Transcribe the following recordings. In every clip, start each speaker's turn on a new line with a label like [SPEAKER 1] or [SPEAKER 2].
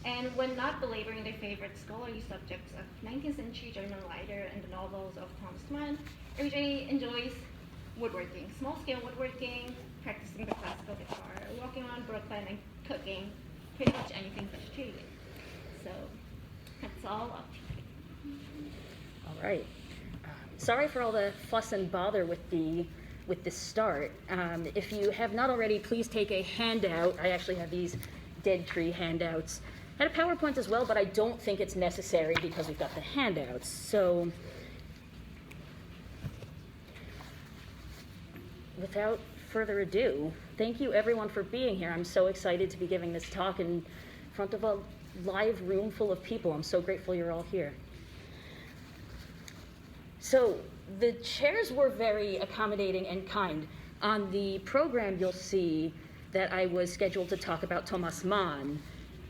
[SPEAKER 1] And when not belaboring their favorite scholarly subjects of 19th century German writer and the novels of Thomas Mann, everybody enjoys woodworking, small-scale woodworking, practicing the classical guitar, walking around Brooklyn and cooking, pretty much anything vegetarian. So that's all up to you.
[SPEAKER 2] All right. Sorry for all the fuss and bother with the start. If you have not already, please take a handout. I actually have these dead tree handouts. I had a PowerPoint as well, but I don't think it's necessary because we've got the handouts. So without further ado, thank you everyone for being here. I'm so excited to be giving this talk in front of a live room full of people. I'm so grateful you're all here. So the chairs were very accommodating and kind. On the program, you'll see that I was scheduled to talk about Thomas Mann,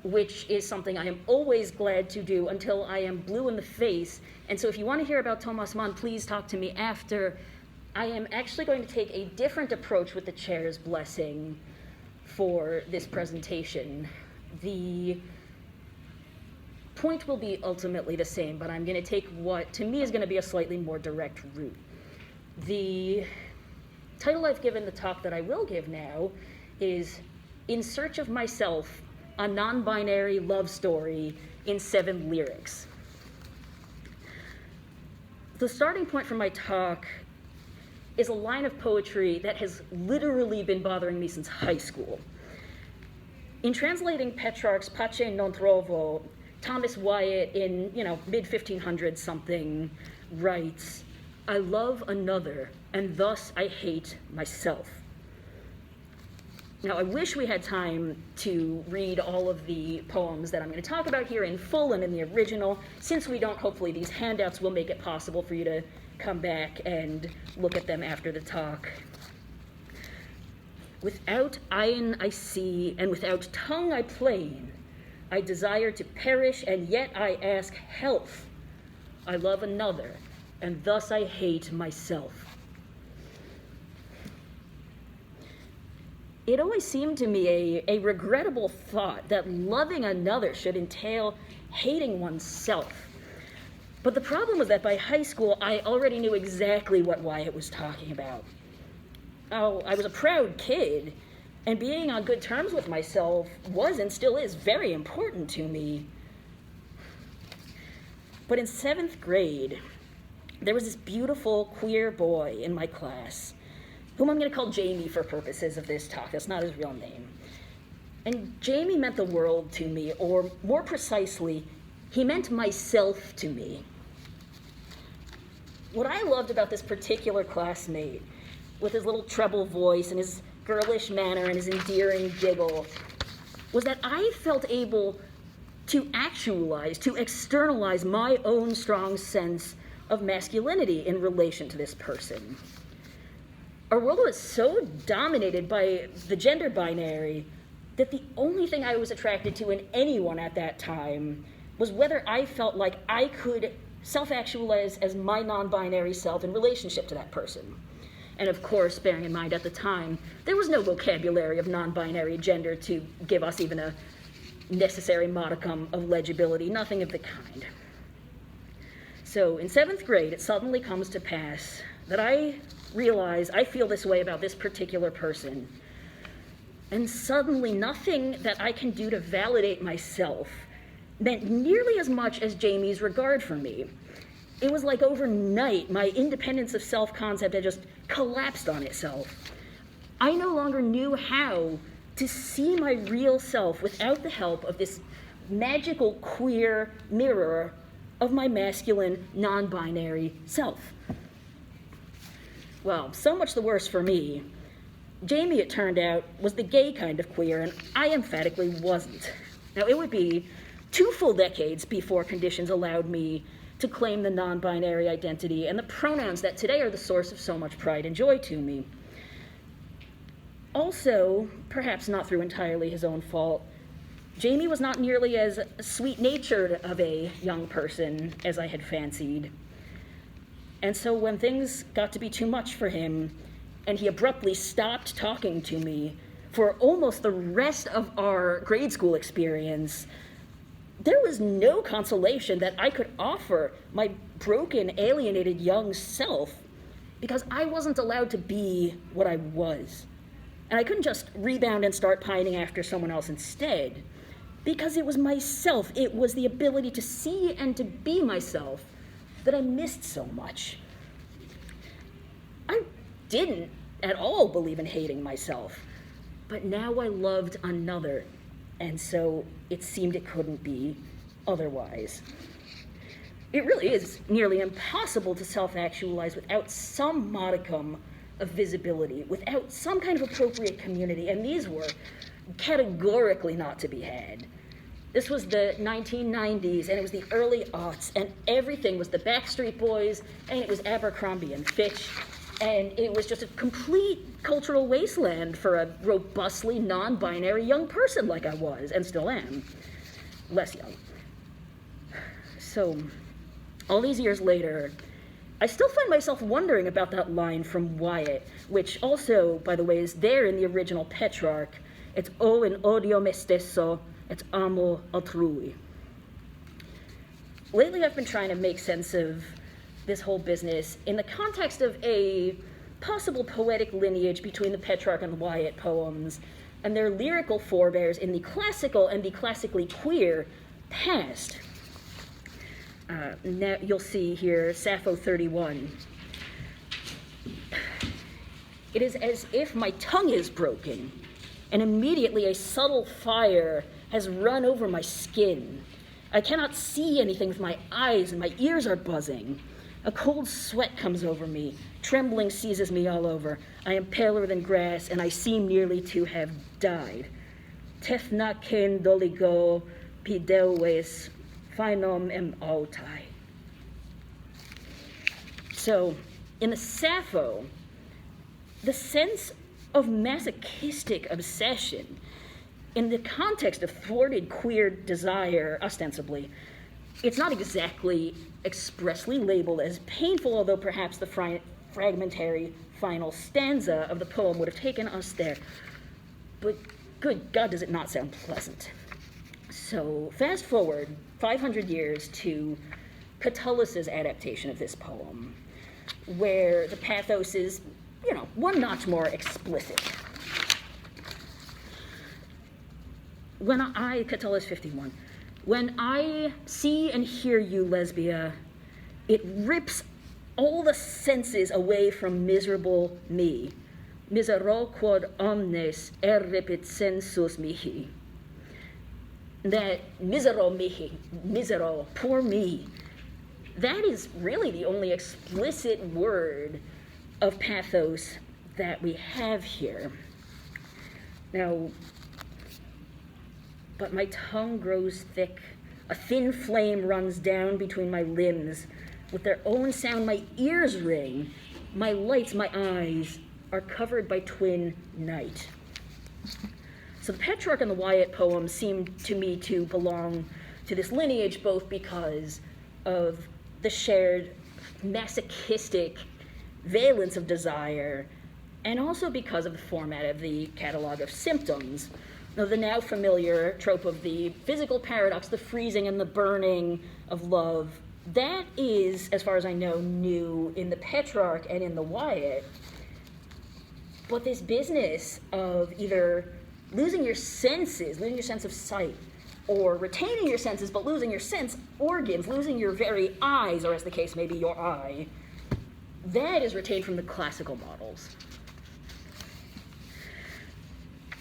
[SPEAKER 2] which is something I am always glad to do until I am blue in the face. And so if you want to hear about Thomas Mann, please talk to me after. I am actually going to take a different approach with the chair's blessing for this presentation. The point will be ultimately the same, but I'm going to take what to me is going to be a slightly more direct route. The title I've given the talk that I will give now is In Search of Myself, a Non-Binary Love Story in 7 Lyrics. The starting point for my talk is a line of poetry that has literally been bothering me since high school. In translating Petrarch's Pace non trovo, Thomas Wyatt in, mid-1500s something writes, "I love another, and thus I hate myself." Now, I wish we had time to read all of the poems that I'm going to talk about here in full and in the original. Since we don't, hopefully these handouts will make it possible for you to come back and look at them after the talk. Without eyen I see, and without tongue I plain. I desire to perish, and yet I ask health. I love another, and thus I hate myself. It always seemed to me a regrettable thought that loving another should entail hating oneself. But the problem was that by high school, I already knew exactly what Wyatt was talking about. Oh, I was a proud kid, and being on good terms with myself was and still is very important to me. But in 7th grade, there was this beautiful queer boy in my class, whom I'm going to call Jamie for purposes of this talk. That's not his real name. And Jamie meant the world to me, or more precisely, he meant myself to me. What I loved about this particular classmate, with his little treble voice and his girlish manner and his endearing giggle, was that I felt able to actualize, to externalize my own strong sense of masculinity in relation to this person. Our world was so dominated by the gender binary that the only thing I was attracted to in anyone at that time was whether I felt like I could self-actualize as my non-binary self in relationship to that person. And of course, bearing in mind at the time, there was no vocabulary of non-binary gender to give us even a necessary modicum of legibility, nothing of the kind. So in 7th grade, it suddenly comes to pass that I realize I feel this way about this particular person. And suddenly nothing that I can do to validate myself meant nearly as much as Jamie's regard for me. It was like overnight, my independence of self-concept had just collapsed on itself. I no longer knew how to see my real self without the help of this magical queer mirror of my masculine, non-binary self. Well, so much the worse for me. Jamie, it turned out, was the gay kind of queer, and I emphatically wasn't. Now, it would be 2 full decades before conditions allowed me to claim the non-binary identity and the pronouns that today are the source of so much pride and joy to me. Also, perhaps not through entirely his own fault, Jamie was not nearly as sweet-natured of a young person as I had fancied. And so when things got to be too much for him, and he abruptly stopped talking to me for almost the rest of our grade school experience, there was no consolation that I could offer my broken, alienated young self because I wasn't allowed to be what I was. And I couldn't just rebound and start pining after someone else instead, because it was myself. It was the ability to see and to be myself that I missed so much. I didn't at all believe in hating myself, but now I loved another, and so it seemed it couldn't be otherwise. It really is nearly impossible to self-actualize without some modicum of visibility, without some kind of appropriate community, and these were categorically not to be had. This was the 1990s, and it was the early aughts, and everything was the Backstreet Boys, and it was Abercrombie and Fitch, and it was just a complete cultural wasteland for a robustly non-binary young person like I was, and still am. Less young. So, all these years later, I still find myself wondering about that line from Wyatt, which also, by the way, is there in the original Petrarch. It's o in odio me stesso, et amo altrui. Lately, I've been trying to make sense of this whole business in the context of a possible poetic lineage between the Petrarch and the Wyatt poems and their lyrical forebears in the classical and the classically queer past. Now you'll see here Sappho 31. It is as if my tongue is broken, and immediately a subtle fire has run over my skin. I cannot see anything with my eyes, and my ears are buzzing. A cold sweat comes over me. Trembling seizes me all over. I am paler than grass, and I seem nearly to have died. Tefna ken doligo pideues phinom em autai. So, in the Sappho, the sense of masochistic obsession in the context of thwarted queer desire, ostensibly, it's not exactly expressly labeled as painful, although perhaps the fragmentary final stanza of the poem would have taken us there. But good God, does it not sound pleasant. So fast forward 500 years to Catullus's adaptation of this poem, where the pathos is, one notch more explicit. Catullus 51, when I see and hear you, Lesbia, it rips all the senses away from miserable me. Misero quod omnes erripit sensus mihi. That misero mihi, misero, poor me, that is really the only explicit word of pathos that we have here. Now, but my tongue grows thick, a thin flame runs down between my limbs. With their own sound my ears ring, my lights, my eyes are covered by twin night. So the Petrarch and the Wyatt poems seem to me to belong to this lineage both because of the shared masochistic valence of desire and also because of the format of the catalog of symptoms. Now, the now familiar trope of the physical paradox, the freezing and the burning of love, that is, as far as I know, new in the Petrarch and in the Wyatt. But this business of either losing your senses, losing your sense of sight, or retaining your senses but losing your sense organs, losing your very eyes, or as the case may be, your eye, that is retained from the classical models.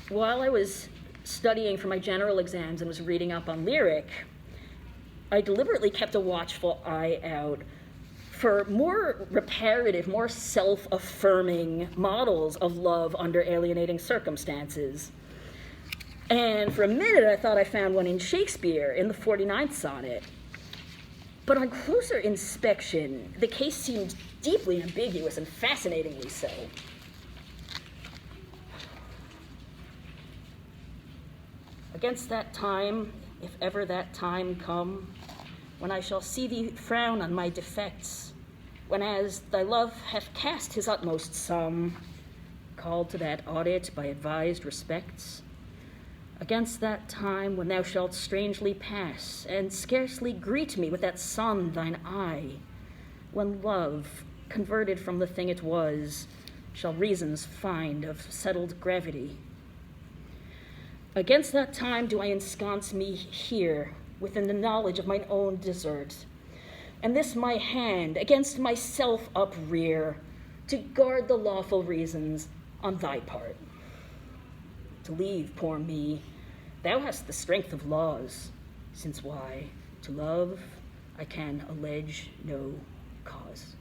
[SPEAKER 2] While I was studying for my general exams and was reading up on lyric, I deliberately kept a watchful eye out for more reparative, more self-affirming models of love under alienating circumstances. And for a minute, I thought I found one in Shakespeare in the 49th sonnet. But on closer inspection, the case seemed deeply ambiguous and fascinatingly so. Against that time, if ever that time come, when I shall see thee frown on my defects, when as thy love hath cast his utmost sum, called to that audit by advised respects, Against that time when thou shalt strangely pass, and scarcely greet me with that sun thine eye, when love, converted from the thing it was, shall reasons find of settled gravity. Against that time do I ensconce me here, within the knowledge of mine own desert, and this my hand against myself uprear, to guard the lawful reasons on thy part. To leave poor me, thou hast the strength of laws, since why, to love, I can allege no cause.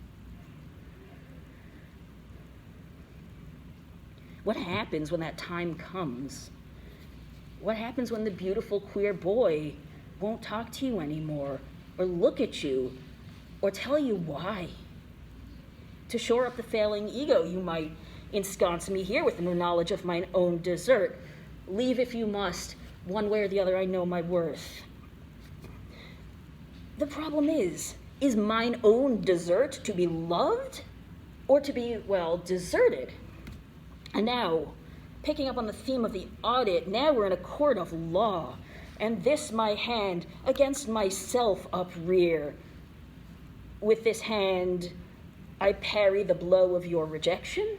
[SPEAKER 2] What happens when that time comes? What happens when the beautiful queer boy won't talk to you anymore, or look at you, or tell you why? To shore up the failing ego, you might ensconce me here within the knowledge of mine own desert. Leave if you must, one way or the other I know my worth. The problem is mine own desert to be loved, or to be, well, deserted? And now, picking up on the theme of the audit, now we're in a court of law, and this my hand against myself uprear. With this hand, I parry the blow of your rejection,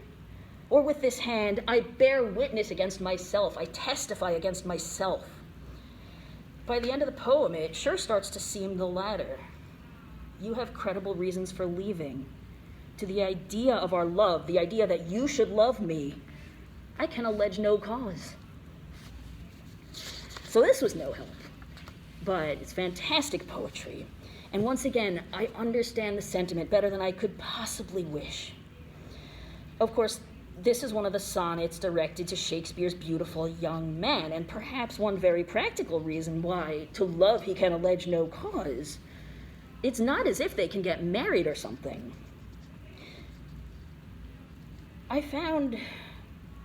[SPEAKER 2] or with this hand, I bear witness against myself, I testify against myself. By the end of the poem, it sure starts to seem the latter. You have credible reasons for leaving. To the idea of our love, the idea that you should love me, I can allege no cause. So this was no help, but it's fantastic poetry. And once again, I understand the sentiment better than I could possibly wish. Of course, this is one of the sonnets directed to Shakespeare's beautiful young man, and perhaps one very practical reason why, to love he can allege no cause. It's not as if they can get married or something. I found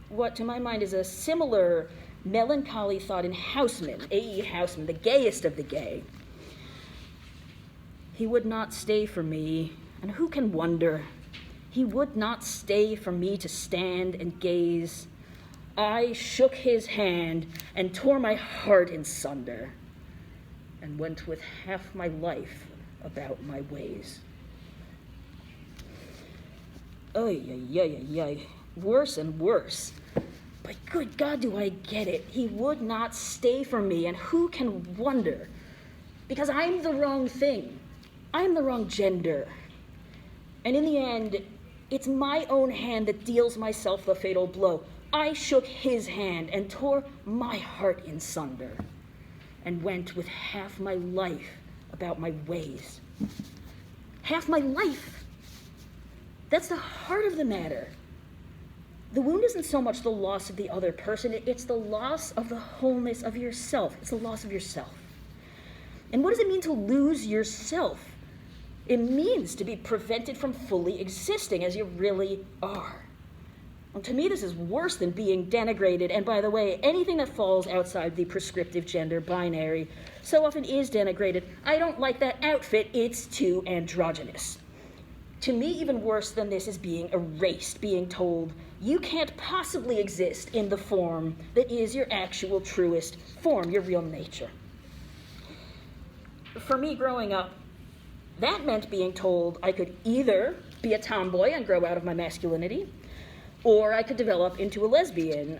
[SPEAKER 2] what to my mind is a similar melancholy thought in Houseman, A.E. Houseman, the gayest of the gay. He would not stay for me, and who can wonder? He would not stay for me to stand and gaze. I shook his hand and tore my heart in sunder, and went with half my life about my ways. Oy, oy, oy, oy, oy. Worse and worse. But good God, do I get it. He would not stay for me, and who can wonder? Because I'm the wrong thing. I'm the wrong gender. And in the end, it's my own hand that deals myself the fatal blow. I shook his hand and tore my heart in sunder, and went with half my life about my ways. Half my life. That's the heart of the matter. The wound isn't so much the loss of the other person, it's the loss of the wholeness of yourself. It's the loss of yourself. And what does it mean to lose yourself? It means to be prevented from fully existing as you really are. And to me, this is worse than being denigrated. And by the way, anything that falls outside the prescriptive gender binary so often is denigrated. I don't like that outfit, it's too androgynous. To me, even worse than this is being erased, being told, you can't possibly exist in the form that is your actual truest form, your real nature. For me, growing up, that meant being told I could either be a tomboy and grow out of my masculinity, or I could develop into a lesbian,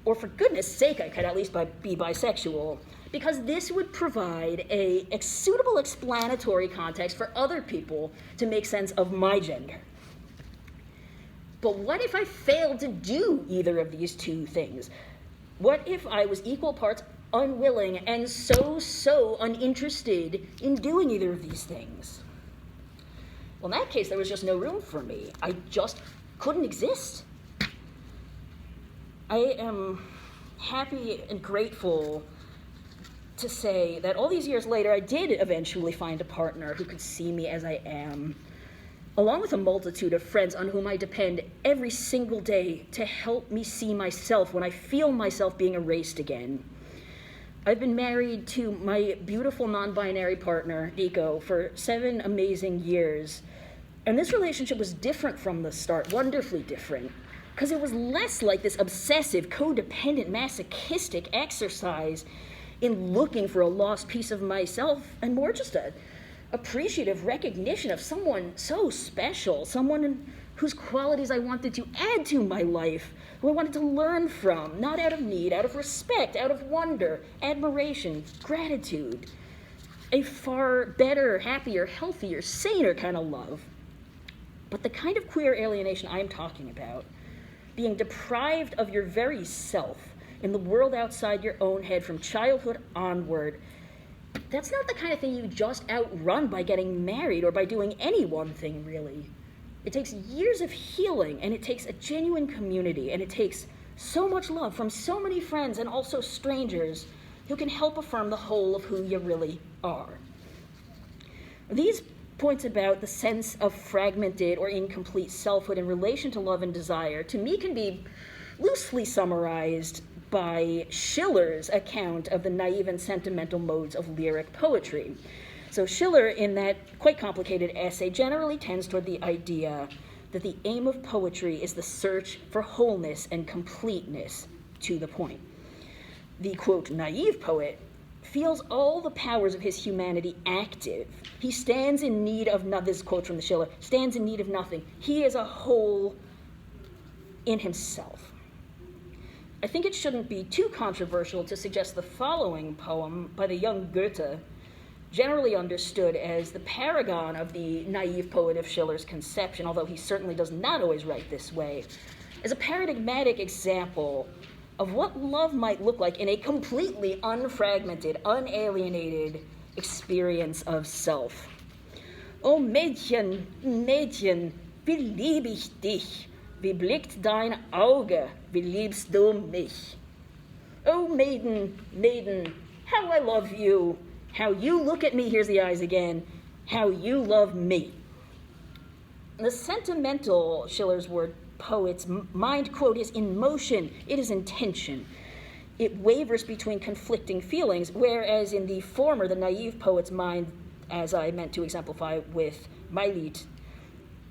[SPEAKER 2] or for goodness sake, I could at least be bisexual, because this would provide a suitable explanatory context for other people to make sense of my gender. But what if I failed to do either of these two things? What if I was equal parts unwilling and so uninterested in doing either of these things? Well, in that case, there was just no room for me. I just couldn't exist. I am happy and grateful to say that all these years later, I did eventually find a partner who could see me as I am, along with a multitude of friends on whom I depend every single day to help me see myself when I feel myself being erased again. I've been married to my beautiful non-binary partner, Nico, for 7 amazing years. And this relationship was different from the start, wonderfully different. because it was less like this obsessive, codependent, masochistic exercise in looking for a lost piece of myself, and more just a appreciative recognition of someone so special, someone whose qualities I wanted to add to my life, who I wanted to learn from, not out of need, out of respect, out of wonder, admiration, gratitude. A far better, happier, healthier, saner kind of love. But the kind of queer alienation I'm talking about, being deprived of your very self in the world outside your own head from childhood onward, that's not the kind of thing you just outrun by getting married or by doing any one thing, really. It takes years of healing, and it takes a genuine community, and it takes so much love from so many friends and also strangers who can help affirm the whole of who you really are. These points about the sense of fragmented or incomplete selfhood in relation to love and desire, to me, can be loosely summarized by Schiller's account of the naive and sentimental modes of lyric poetry. So Schiller, in that quite complicated essay, generally tends toward the idea that the aim of poetry is the search for wholeness and completeness, to the point. The, quote, naive poet feels all the powers of his humanity active. He stands in need of nothing, this quote from the Schiller, stands in need of nothing. He is a whole in himself. I think it shouldn't be too controversial to suggest the following poem by the young Goethe, generally understood as the paragon of the naive poet of Schiller's conception, although he certainly does not always write this way, as a paradigmatic example of what love might look like in a completely unfragmented, unalienated experience of self. O Mädchen, Mädchen, wie lieb ich dich, wie blickt dein Auge, wie liebst du mich? O maiden, maiden, how I love you, how you look at me, here's the eyes again, how you love me. The sentimental, Schiller's word, poet's mind, quote, is in motion, it is in tension. It wavers between conflicting feelings, whereas in the former, the naive poet's mind, as I meant to exemplify with my lied,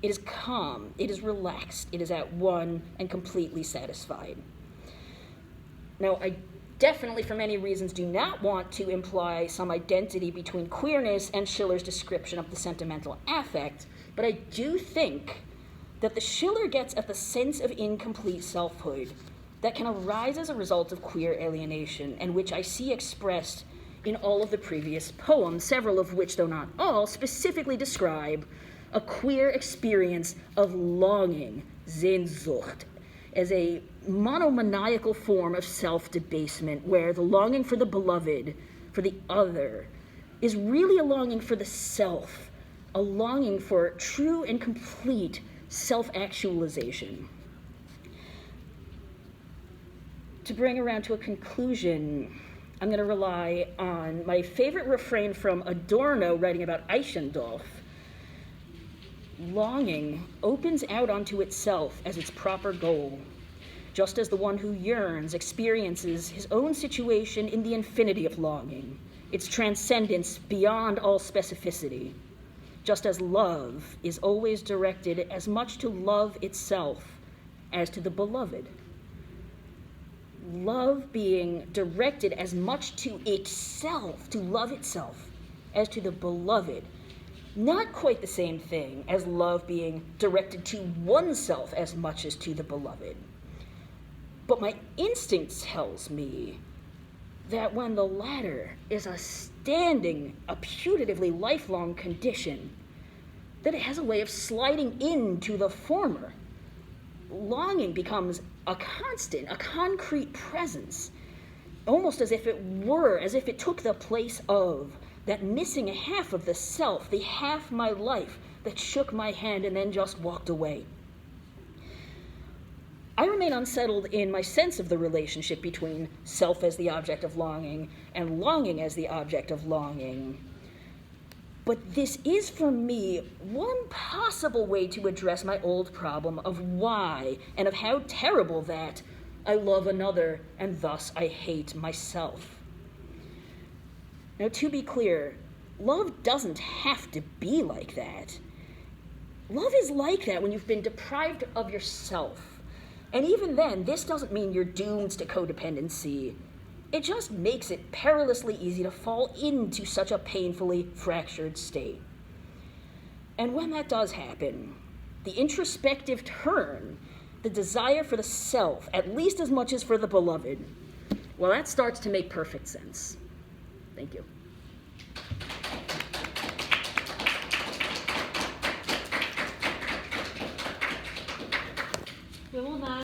[SPEAKER 2] it is calm, it is relaxed, it is at one and completely satisfied. Now, I definitely, for many reasons, do not want to imply some identity between queerness and Schiller's description of the sentimental affect, but I do think that the Schiller gets at the sense of incomplete selfhood that can arise as a result of queer alienation, and which I see expressed in all of the previous poems, several of which, though not all, specifically describe a queer experience of longing, Sehnsucht, as a monomaniacal form of self-debasement where the longing for the beloved, for the other, is really a longing for the self, a longing for true and complete self-actualization. To bring around to a conclusion, I'm going to rely on my favorite refrain from Adorno writing about Eichendorff. Longing opens out onto itself as its proper goal, just as the one who yearns experiences his own situation in the infinity of longing, its transcendence beyond all specificity, just as love is always directed as much to love itself as to the beloved. Love being directed as much to itself, to love itself, as to the beloved. Not quite the same thing as love being directed to oneself as much as to the beloved. But my instinct tells me that when the latter is a standing, a putatively lifelong condition, that it has a way of sliding into the former. Longing becomes a constant, a concrete presence, almost as if it took the place of that missing half of the self, the half my life that shook my hand and then just walked away. I remain unsettled in my sense of the relationship between self as the object of longing and longing as the object of longing. But this is, for me, one possible way to address my old problem of why and of how terrible that I love another and thus I hate myself. Now, to be clear, love doesn't have to be like that. Love is like that when you've been deprived of yourself, And even then, this doesn't mean you're doomed to codependency. It just makes it perilously easy to fall into such a painfully fractured state. And when that does happen, the introspective turn, the desire for the self, at least as much as for the beloved, well, that starts to make perfect sense. Thank you.